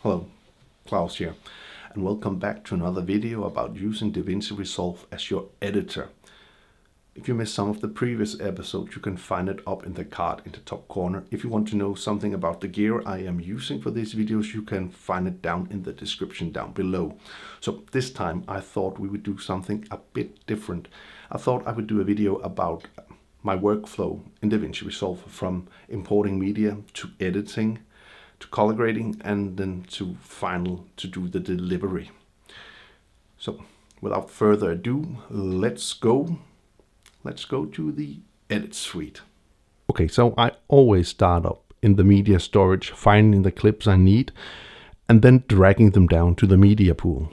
Hello, Klaus here, and welcome back to another video about using DaVinci Resolve as your editor. If you missed some of the previous episodes, you can find it up in the card in the top corner. If you want to know something about the gear I am using for these videos, you can find it down in the description down below. So this time I thought we would do something a bit different. I thought I would do a video about my workflow in DaVinci Resolve, from importing media to editing to color grading, and then to do the delivery. So without further ado, let's go to the edit suite. Okay, so I always start up in the media storage, finding the clips I need and then dragging them down to the media pool.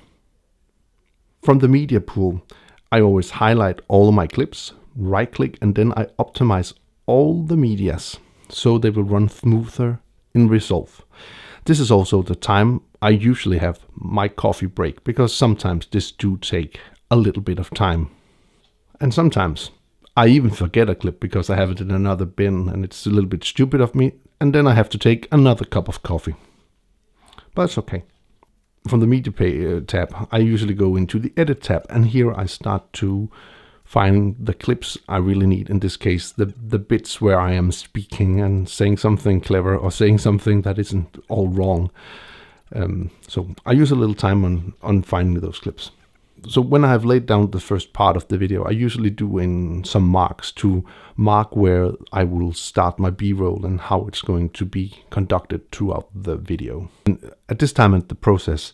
From the media pool, I always highlight all of my clips, right click, and then I optimize all the medias so they will run smoother in Resolve. This is also the time I usually have my coffee break, because sometimes this do take a little bit of time. And sometimes I even forget a clip because I have it in another bin and it's a little bit stupid of me, and then I have to take another cup of coffee. But it's okay. From the media tab, I usually go into the edit tab, and here I start to find the clips I really need. In this case, the bits where I am speaking and saying something clever or saying something that isn't all wrong. So I use a little time on finding those clips. So when I have laid down the first part of the video, I usually do in some marks to mark where I will start my B-roll and how it's going to be conducted throughout the video. And at this time in the process,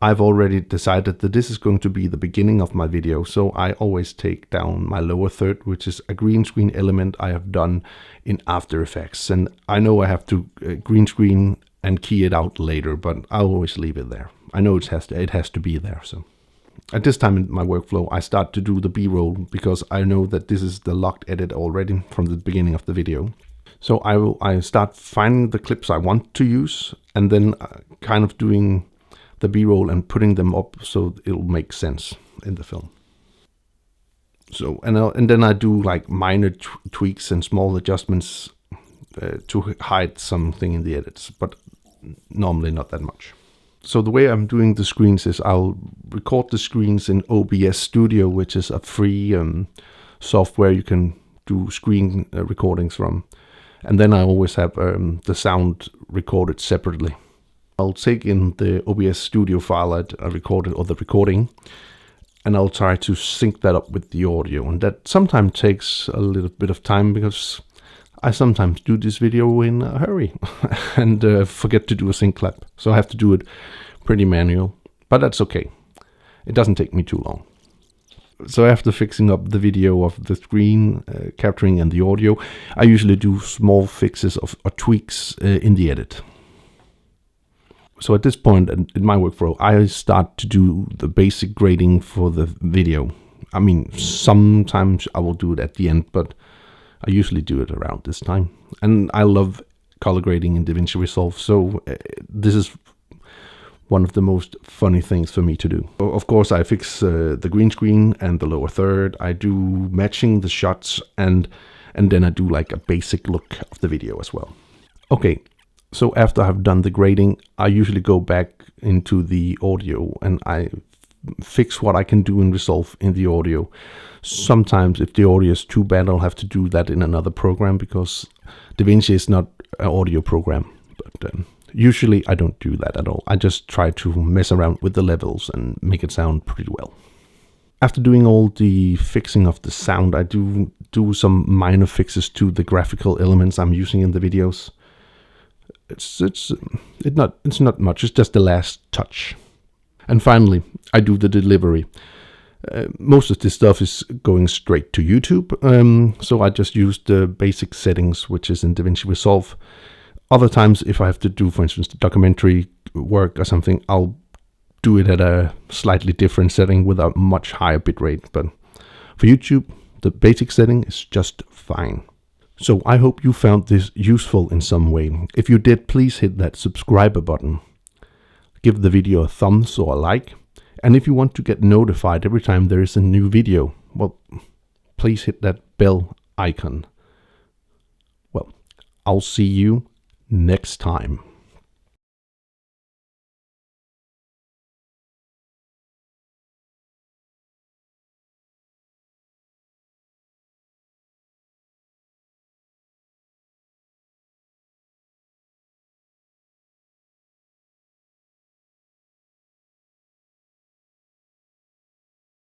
I've already decided that this is going to be the beginning of my video, so I always take down my lower third, which is a green screen element I have done in After Effects. And I know I have to green screen and key it out later, but I always leave it there. I know it has to be there. So at this time in my workflow, I start to do the B-roll because I know that this is the locked edit already from the beginning of the video. So I start finding the clips I want to use, and then kind of doing the B-roll and putting them up so it'll make sense in the film. So and then I do like minor tweaks and small adjustments to hide something in the edits, but normally not that much. So the way I'm doing the screens is I'll record the screens in OBS Studio, which is a free software you can do screen recordings from, and then I always have the sound recorded separately. I'll take in the OBS Studio file I recorded, or the recording, and I'll try to sync that up with the audio. And that sometimes takes a little bit of time because I sometimes do this video in a hurry and forget to do a sync clap. So I have to do it pretty manual, but that's okay. It doesn't take me too long. So after fixing up the video of the screen capturing and the audio, I usually do small fixes or tweaks in the edit. So at this point in my workflow, I start to do the basic grading for the video. I mean, sometimes I will do it at the end, but I usually do it around this time. And I love color grading in DaVinci Resolve, so this is one of the most funny things for me to do. Of course, I fix the green screen and the lower third. I do matching the shots, and then I do like a basic look of the video as well. Okay. So after I've done the grading, I usually go back into the audio and I fix what I can do in Resolve in the audio. Sometimes if the audio is too bad, I'll have to do that in another program because DaVinci is not an audio program. But usually I don't do that at all. I just try to mess around with the levels and make it sound pretty well. After doing all the fixing of the sound, I do some minor fixes to the graphical elements I'm using in the videos. It's not much. It's just the last touch. And finally, I do the delivery. Most of this stuff is going straight to YouTube, so I just use the basic settings, which is in DaVinci Resolve. Other times, if I have to do, for instance, documentary work or something, I'll do it at a slightly different setting with a much higher bitrate. But for YouTube, the basic setting is just fine. So I hope you found this useful in some way. If you did, please hit that subscribe button. Give the video a thumbs or a like. And if you want to get notified every time there is a new video, well, please hit that bell icon. Well, I'll see you next time.